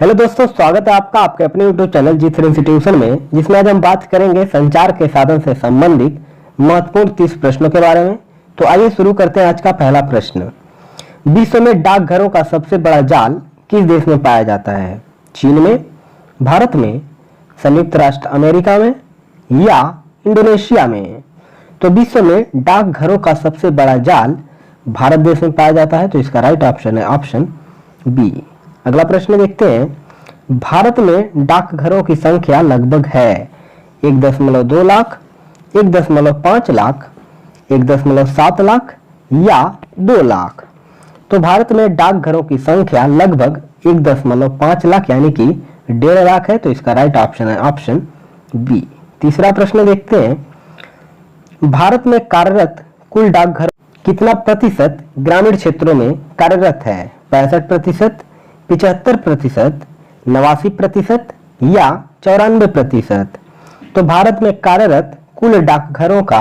Hello दोस्तों, स्वागत है आपका आपके अपने यूट्यूब चैनल जी3 इंस्टीट्यूशन में, जिसमें आज हम बात करेंगे संचार के साधन से संबंधित महत्वपूर्ण 30 प्रश्नों के बारे में। तो आइए शुरू करते हैं आज का पहला प्रश्न। विश्व में डाकघरों का सबसे बड़ा जाल किस देश में पाया जाता है? चीन में, भारत में, संयुक्त राष्ट्र अमेरिका में या इंडोनेशिया में? तो विश्व में डाकघरों का सबसे बड़ा जाल भारत देश में पाया जाता है, तो इसका राइट ऑप्शन है ऑप्शन बी। अगला प्रश्न देखते हैं। भारत में डाकघरों की संख्या लगभग है 1.2 लाख, 1.5 लाख, 1.7 लाख या 2 लाख? तो भारत में डाकघरों की संख्या लगभग 1.5 लाख यानी कि 1.5 लाख है, तो इसका राइट ऑप्शन है ऑप्शन बी। तीसरा प्रश्न देखते हैं। भारत में कार्यरत कुल डाकघर कितना प्रतिशत ग्रामीण क्षेत्रों में कार्यरत है? 65%, 75%, 89% या 94%? तो भारत में कार्यरत कुल डाकघरों का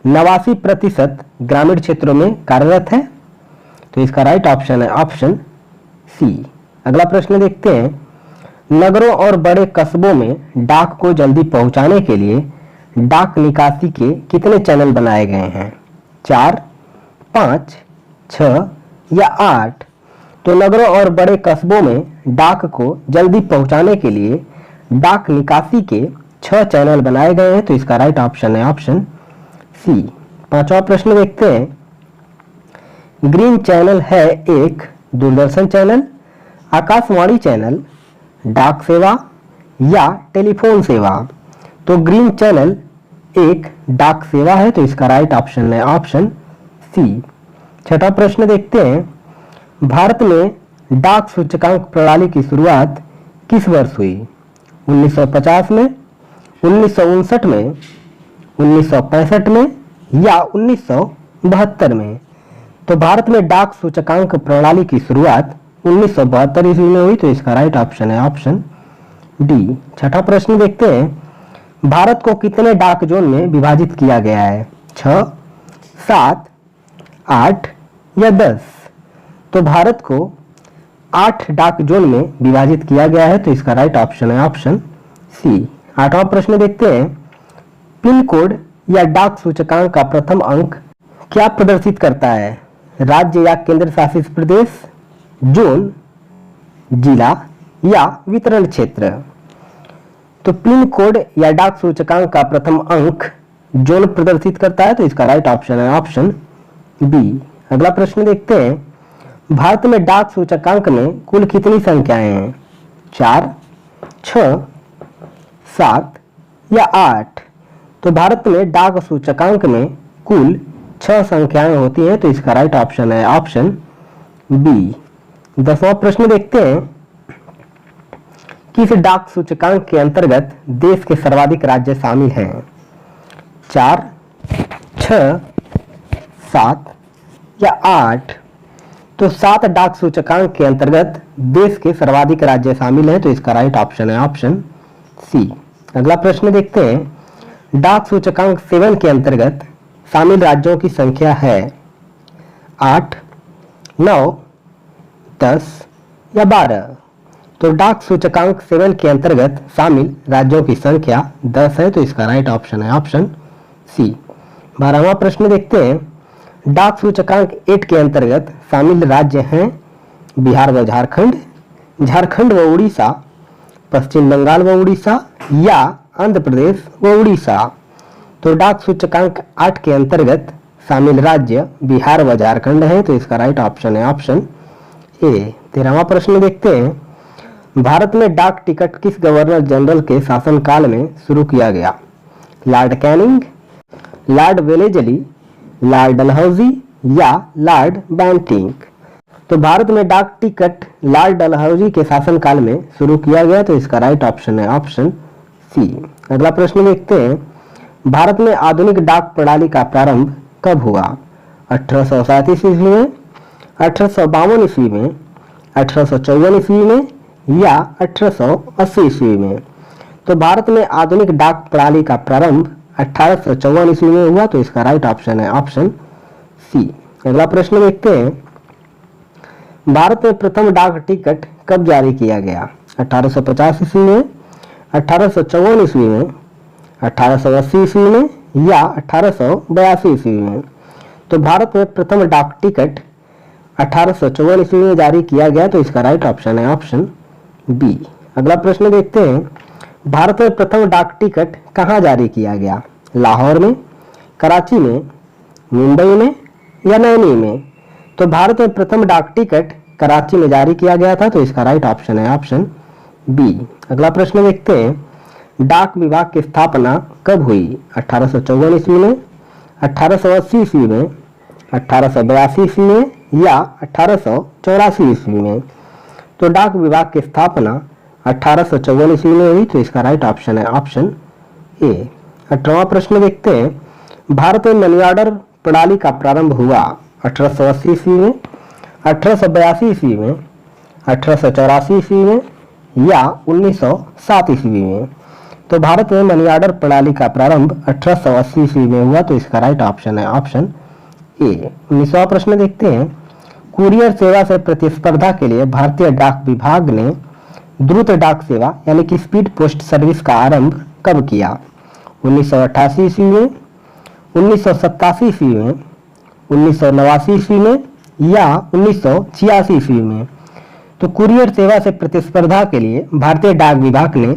89% ग्रामीण क्षेत्रों में कार्यरत है, तो इसका राइट ऑप्शन है ऑप्शन सी। अगला प्रश्न देखते हैं। नगरों और बड़े कस्बों में डाक को जल्दी पहुंचाने के लिए डाक निकासी के कितने चैनल बनाए गए हैं? 4, 5, 6 या 8? तो नगरों और बड़े कस्बों में डाक को जल्दी पहुंचाने के लिए डाक निकासी के 6 चैनल बनाए गए हैं, तो इसका राइट ऑप्शन है ऑप्शन सी। पांचवा प्रश्न देखते हैं। ग्रीन चैनल है एक दूरदर्शन चैनल, आकाशवाणी चैनल, डाक सेवा या टेलीफोन सेवा? तो ग्रीन चैनल एक डाक सेवा है, तो इसका राइट ऑप्शन है ऑप्शन सी। छठा प्रश्न देखते हैं। भारत में डाक सूचकांक प्रणाली की शुरुआत किस वर्ष हुई? 1950 में, 1959 में, 1965 में या 1972 में? तो भारत में डाक सूचकांक प्रणाली की शुरुआत 1972 ईस्वी में हुई, तो इसका राइट ऑप्शन है ऑप्शन डी। छठा प्रश्न देखते हैं। भारत को कितने डाक जोन में विभाजित किया गया है? 6, 7, 8 या 10? तो भारत को 8 डाक जोन में विभाजित किया गया है, तो इसका राइट ऑप्शन है ऑप्शन सी। आठवां प्रश्न देखते हैं। पिन कोड या डाक सूचकांक का प्रथम अंक क्या प्रदर्शित करता है? राज्य या केंद्र शासित प्रदेश, जोन, जिला या वितरण क्षेत्र? तो पिन कोड या डाक सूचकांक का प्रथम अंक जोन प्रदर्शित करता है, तो इसका राइट ऑप्शन है ऑप्शन बी। अगला प्रश्न देखते हैं। भारत में डाक सूचकांक में कुल कितनी संख्याएं हैं? 4, 6, 7 या 8? तो भारत में डाक सूचकांक में कुल 6 संख्याएं होती हैं, तो इसका राइट ऑप्शन है ऑप्शन बी। 10वां प्रश्न देखते हैं। किस डाक सूचकांक के अंतर्गत देश के सर्वाधिक राज्य शामिल हैं? 4, 6, 7 या 8? तो 7 डाक सूचकांक के अंतर्गत देश के सर्वाधिक राज्य शामिल हैं, तो इसका राइट ऑप्शन है ऑप्शन सी। अगला प्रश्न देखते हैं। डाक सूचकांक 7 के अंतर्गत शामिल राज्यों की संख्या है 8, 9, 10 या 12? तो डाक सूचकांक 7 के अंतर्गत शामिल राज्यों की संख्या 10 है, तो इसका राइट ऑप्शन है ऑप्शन सी। 12वां प्रश्न देखते हैं। डाक सूचकांक 8 के अंतर्गत शामिल राज्य हैं बिहार व झारखंड, झारखंड व उड़ीसा, पश्चिम बंगाल व उड़ीसा या आंध्र प्रदेश व उड़ीसा? तो डाक सूचकांक 8 के अंतर्गत शामिल राज्य बिहार व झारखंड है, तो इसका राइट ऑप्शन है ऑप्शन ए। 13वां प्रश्न देखते हैं। भारत में डाक टिकट किस गवर्नर जनरल के शासनकाल में शुरू किया गया? Lord Canning, Lord Wellesley, Lord Dalhousie या लॉर्ड बैंटिंग? तो भारत में डाक टिकट लॉर्ड डलहौजी के शासनकाल में शुरू किया गया, तो इसका राइट ऑप्शन है ऑप्शन सी। अगला प्रश्न देखते हैं। भारत में आधुनिक डाक प्रणाली का प्रारंभ कब हुआ? 1837 ईस्वी में, 1852 ईस्वी में, 1854 ईस्वी में या 1880 ईस्वी में? तो भारत में आधुनिक डाक प्रणाली का प्रारंभ 1854 ईस्वी में हुआ, तो इसका राइट ऑप्शन है ऑप्शन सी। अगला प्रश्न देखते हैं। भारत में प्रथम डाक टिकट कब जारी किया गया? 1850 ईस्वी में, 1854 ईस्वी में, 1880 ईस्वी में या 1882 ईस्वी में। तो भारत में प्रथम डाक टिकट 1854 ईस्वी में जारी किया गया, तो इसका राइट ऑप्शन है ऑप्शन बी। अगला प्रश्न देखते हैं, भारत में प्रथम डाक टिकट कहाँ जारी किया गया? लाहौर में, कराची में, मुंबई में या नैनी में? तो भारत में प्रथम डाक टिकट कराची में जारी किया गया था, तो इसका राइट ऑप्शन है ऑप्शन बी। अगला प्रश्न देखते हैं, डाक विभाग की स्थापना कब हुई? 1854 ईस्वी में, 1880 ईस्वी में, 1882 ईस्वी में या 1884 ईस्वी में? तो डाक विभाग की स्थापना 1854 ईस्वी में हुई, तो इसका राइट ऑप्शन है ऑप्शन ए। 18वां प्रश्न देखते हैं, भारत में मनी ऑर्डर प्रणाली का प्रारंभ हुआ 1880 ईस्वी में, 1882 ईस्वी में, 1884 ईस्वी में या 1907 ईस्वी में? तो भारत में मनी ऑर्डर प्रणाली का प्रारंभ 1880 ईस्वी में हुआ, तो इसका राइट ऑप्शन है ऑप्शन ए। 19वां प्रश्न देखते हैं, कुरियर सेवा से प्रतिस्पर्धा के लिए भारतीय डाक विभाग ने द्रुत डाक सेवा यानी कि स्पीड पोस्ट सर्विस का आरंभ कब किया? 1988 ईस्वी में, 1987 ईस्वी में, 1989 ईस्वी में या 1986 ईस्वी में? तो कुरियर सेवा से प्रतिस्पर्धा के लिए भारतीय डाक विभाग ने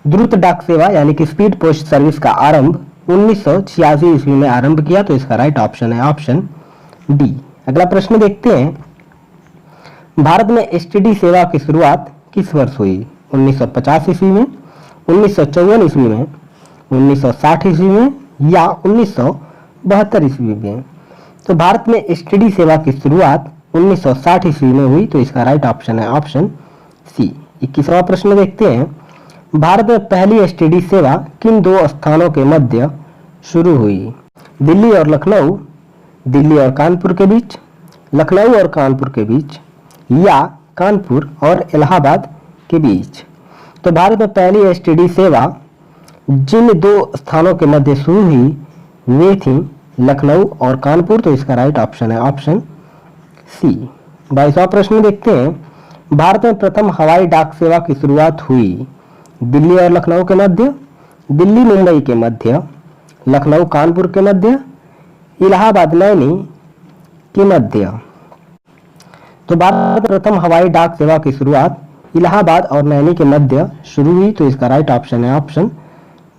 द्रुत डाक सेवा यानी कि स्पीड पोस्ट सर्विस का आरंभ 1986 ईस्वी में आरंभ किया, तो इसका राइट ऑप्शन है ऑप्शन डी। अगला प्रश्न देखते हैं, भारत में एसटीडी सेवा की शुरुआत किस वर्ष हुई? 1950 ईस्वी में, 1954 ईस्वी में, 1960 ईस्वी में या 1972 ईस्वी में? तो भारत में एसटीडी सेवा की शुरुआत 1960 ईस्वी में हुई, तो इसका राइट ऑप्शन है ऑप्शन सी। 21वां प्रश्न देखते हैं, भारत में पहली एसटीडी सेवा किन दो स्थानों के मध्य शुरू हुई? दिल्ली और लखनऊ, दिल्ली और कानपुर के बीच, लखनऊ और कानपुर के बीच या कानपुर और इलाहाबाद के बीच? तो भारत में पहली एसटीडी सेवा जिन दो स्थानों के मध्य शुरू हुई वे थी लखनऊ और कानपुर, तो इसका राइट ऑप्शन है ऑप्शन सी। 22वां प्रश्न देखते हैं, भारत में प्रथम हवाई डाक सेवा की शुरुआत हुई दिल्ली और लखनऊ के मध्य, दिल्ली मुंबई के मध्य, लखनऊ कानपुर के मध्य, इलाहाबाद नैनी के मध्य? तो भारत में प्रथम हवाई डाक सेवा की शुरुआत इलाहाबाद और नैनी के मध्य शुरू हुई, तो इसका राइट ऑप्शन है ऑप्शन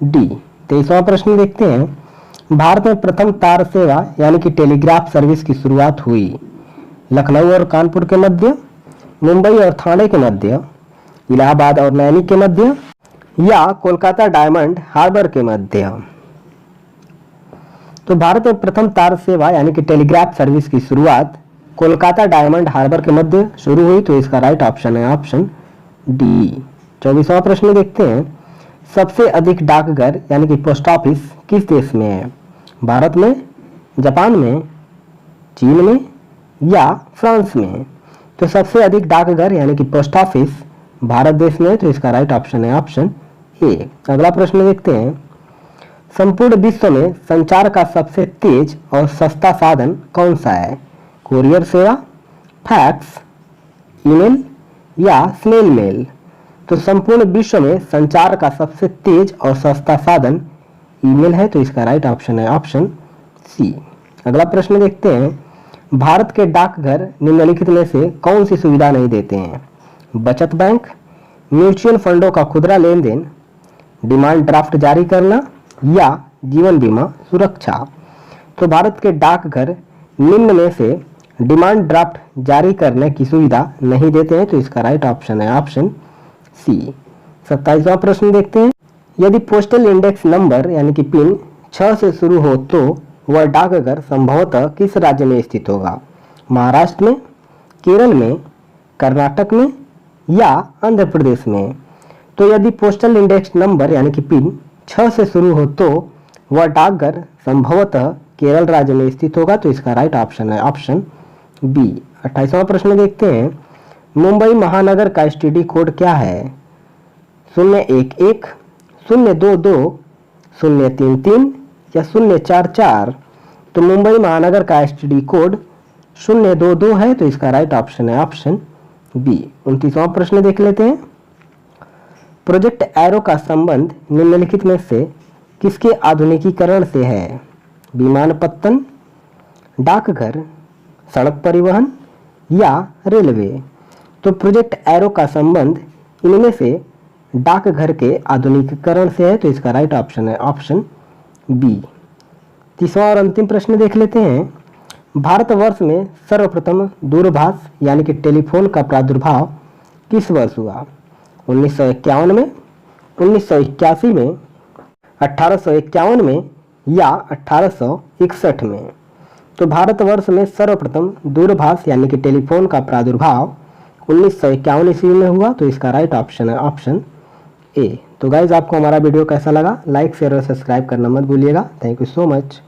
डी। 23वां प्रश्न देखते हैं, भारत में प्रथम तार सेवा यानी कि टेलीग्राफ सर्विस की शुरुआत हुई लखनऊ और कानपुर के मध्य, मुंबई और थाने के मध्य, इलाहाबाद और नैनी के मध्य या कोलकाता डायमंड हार्बर के मध्य? तो भारत में प्रथम तार सेवा यानी कि टेलीग्राफ सर्विस की शुरुआत कोलकाता डायमंड हार्बर के मध्य शुरू हुई, तो इसका राइट ऑप्शन है ऑप्शन डी। 24वां प्रश्न देखते हैं, सबसे अधिक डाकघर यानी कि पोस्ट ऑफिस किस देश में है? भारत में, जापान में, चीन में या फ्रांस में? तो सबसे अधिक डाकघर यानी कि पोस्ट ऑफिस भारत देश में है, तो इसका राइट ऑप्शन है ऑप्शन ए। अगला प्रश्न देखते हैं, संपूर्ण विश्व में संचार का सबसे तेज और सस्ता साधन कौन सा है? कुरियर सेवा, फैक्स, ईमेल या स्नेल मेल? तो संपूर्ण विश्व में संचार का सबसे तेज और सस्ता साधन ईमेल है, तो इसका राइट ऑप्शन है ऑप्शन सी। अगला प्रश्न देखते हैं, भारत के डाकघर निम्नलिखित में से कौन सी सुविधा नहीं देते हैं? बचत बैंक, म्यूचुअल फंडों का खुदरा लेन देन, डिमांड ड्राफ्ट जारी करना या जीवन बीमा सुरक्षा? तो भारत के डाकघर निम्न में से डिमांड ड्राफ्ट जारी करने की सुविधा नहीं देते हैं, तो इसका राइट ऑप्शन है ऑप्शन सी। 27वां प्रश्न देखते हैं, यदि पोस्टल इंडेक्स नंबर यानी कि पिन 6 से शुरू हो तो वह डाकघर संभवतः किस राज्य में स्थित होगा? महाराष्ट्र में, केरल में, कर्नाटक में या आंध्र प्रदेश में? तो यदि पोस्टल इंडेक्स नंबर यानी कि पिन 6 से शुरू हो तो वह डाकघर संभवतः केरल राज्य में स्थित होगा, तो इसका राइट ऑप्शन है ऑप्शन बी। 28वां प्रश्न देखते हैं, मुंबई महानगर का एसटीडी कोड क्या है? 011, 022, 033 या 044? तो मुंबई महानगर का एसटीडी कोड 022 है, तो इसका राइट ऑप्शन है ऑप्शन बी। 29वां प्रश्न देख लेते हैं, प्रोजेक्ट एरो का संबंध निम्नलिखित में से किसके आधुनिकीकरण से है? विमानपत्तन, डाकघर, सड़क परिवहन या रेलवे? तो प्रोजेक्ट एरो का संबंध इनमें से डाकघर के आधुनिकीकरण से है, तो इसका राइट ऑप्शन है ऑप्शन बी। तीसरा और अंतिम प्रश्न देख लेते हैं। भारतवर्ष में सर्वप्रथम दूरभाष यानी कि टेलीफोन का प्रादुर्भाव किस वर्ष हुआ? 1951 में, 1981 में, 1851 में या 1861 में? तो भारतवर्ष में सर्वप्रथम दूरभाष यानी कि टेलीफोन का प्रादुर्भाव 1951 ईस्वी में हुआ, तो इसका राइट ऑप्शन है ऑप्शन ए। तो गाइज आपको हमारा वीडियो कैसा लगा? लाइक, शेयर और सब्सक्राइब करना मत भूलिएगा। Thank you so much.